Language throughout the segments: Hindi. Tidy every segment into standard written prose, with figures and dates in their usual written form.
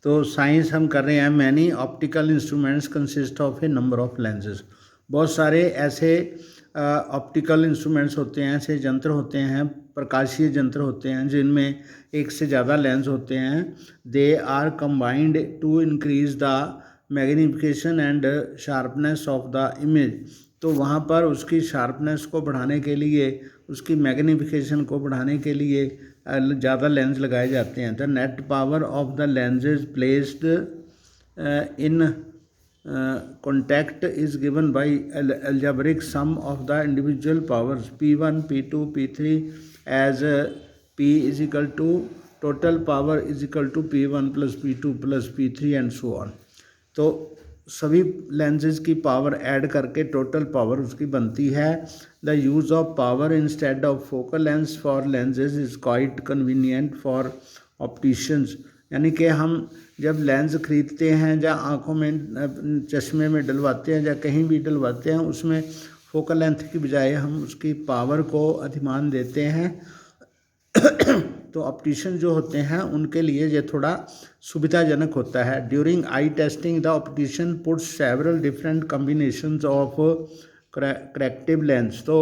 तो साइंस हम कर रहे हैं, many optical instruments consist of A number of lenses. बहुत सारे ऐसे ऑप्टिकल इंस्ट्रूमेंट्स होते हैं, ऐसे यंत्र होते हैं, प्रकाशीय यंत्र होते हैं जिनमें एक से ज़्यादा लेंस होते हैं। They are combined to increase the magnification and sharpness of the image. तो वहाँ पर उसकी शार्पनेस को बढ़ाने के लिए, उसकी मैग्नीफिकेशन को बढ़ाने के लिए ज़्यादा लेंस लगाए जाते हैं। The net power of the lenses placed in contact is given by algebraic sum of the individual powers P1, P2, P3 as P is equal to total power is equal to P1 plus P2 plus P3 and so on। तो सभी लेंसेज की पावर ऐड करके टोटल पावर उसकी बनती है। The use of power instead of focal lens for lenses is quite convenient for opticians. यानी कि हम जब लेंस ख़रीदते हैं या आँखों में चश्मे में डलवाते हैं या कहीं भी डलवाते हैं, उसमें फोकल लेंथ की बजाय हम उसकी पावर को अधिमान देते हैं। तो ऑप्टिशियन जो होते हैं उनके लिए ये थोड़ा सुविधाजनक होता है। During I testing the optician puts several different combinations of corrective lens. तो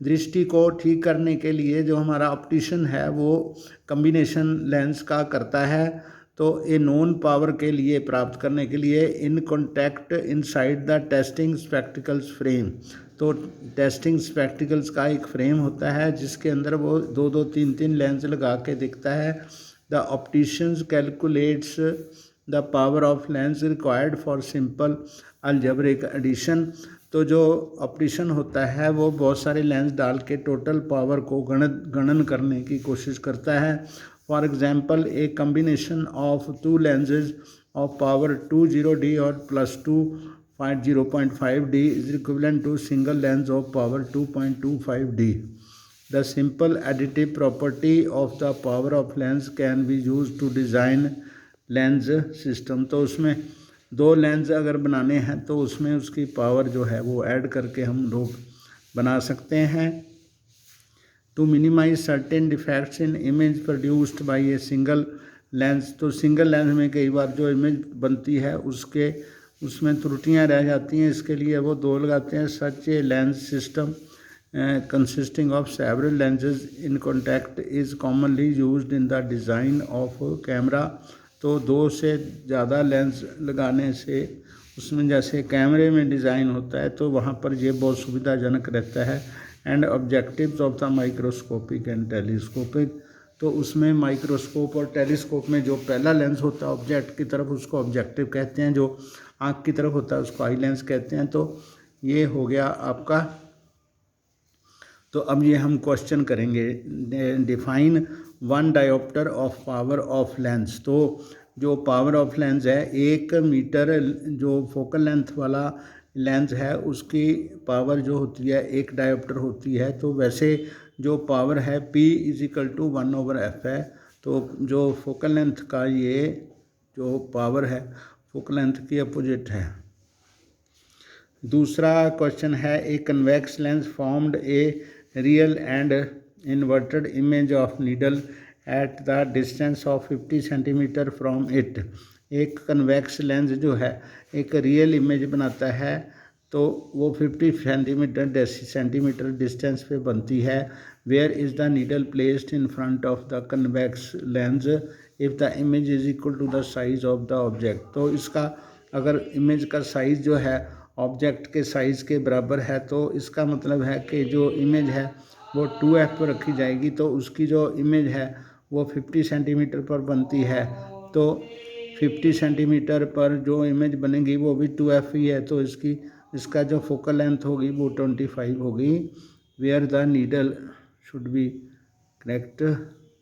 दृष्टि को ठीक करने के लिए जो हमारा ऑप्टिशियन है वो कम्बिनेशन लेंस का करता है। तो ए नोन पावर के लिए प्राप्त करने के लिए in contact inside the testing spectacles frame. तो टेस्टिंग स्पेक्टिकल्स का एक फ्रेम होता है जिसके अंदर वो दो दो तीन तीन लेंस लगा के दिखता है। The opticians calculates the power of lens required for simple algebraic addition. तो जो ऑप्टिशियन होता है वो बहुत सारे लेंस डाल के टोटल पावर को गणन करने की कोशिश करता है। For example A combination of to lenses of power 20D और plus 0.5D is equivalent to single lens of power 2.25D. The simple additive property of the power of lens can be used to design lens system। तो उसमें दो लेंस अगर बनाने हैं तो उसमें उसकी पावर जो है वो ऐड करके हम लोग बना सकते हैं। To minimize certain defects in image produced by a single lens. तो सिंगल लेंस में कई बार जो इमेज बनती है उसमें त्रुटियां रह जाती हैं, इसके लिए वो दो लगाते हैं। Such a lens system consisting of several lenses in contact is commonly used in the design of camera. तो दो से ज़्यादा लेंस लगाने से उसमें जैसे कैमरे में डिज़ाइन होता है तो वहाँ पर ये बहुत सुविधाजनक रहता है। And objectives of the microscopic and telescopic. तो उसमें माइक्रोस्कोप और टेलीस्कोप में जो पहला लेंस होता है ऑब्जेक्ट की तरफ उसको ऑब्जेक्टिव कहते हैं, जो आँख की तरफ होता है उसको आई लेंस कहते हैं। तो ये हो गया आपका। तो अब ये हम क्वेश्चन करेंगे। Define one dioptre of power of lens. तो जो पावर ऑफ लेंस है 1 मीटर जो फोकल लेंथ वाला लेंस है उसकी पावर जो होती है 1 डायोप्टर होती है। तो वैसे जो पावर है P is equal to 1/f है। तो जो फोकल लेंथ का ये जो पावर है फोकल लेंथ की अपोजिट है। दूसरा क्वेश्चन है ए convex lens formed a real and inverted image of needle at the distance of 50 centimetre from it. एक कन्वेक्स लेंस जो है एक रियल इमेज बनाता है तो वो 50 सेंटीमीटर डिस्टेंस पे बनती है। Where is the needle placed in front of the convex lens if the image is equal to the size of the object. तो इसका अगर इमेज का साइज़ जो है ऑब्जेक्ट के साइज़ के बराबर है तो इसका मतलब है कि जो इमेज है वो 2f पर रखी जाएगी। तो उसकी जो इमेज है वो 50 सेंटीमीटर पर बनती है। तो 50 सेंटीमीटर पर जो इमेज बनेगी वो भी 2f ही है। तो इसका जो फोकल लेंथ होगी वो 25 होगी। Where the needle should be correct.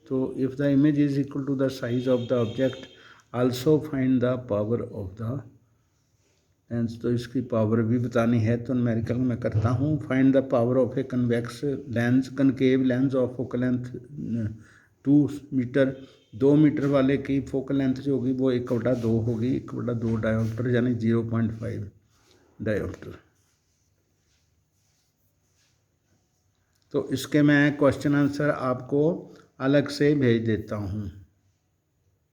तो if the image is equal to the size of the object also find the power of the lens. तो इसकी पावर भी बतानी है तो न्यूमेरिकल में करता हूँ। Find the power of a convex lens concave lens of focal length 2 metre. 2 metre वाले की फोकल लेंथ जो होगी वो 1/2 होगी। 1/2 डायोप्टर यानी 0.5 डायोप्टर। तो इसके मैं क्वेश्चन आंसर आपको अलग से भेज देता हूँ।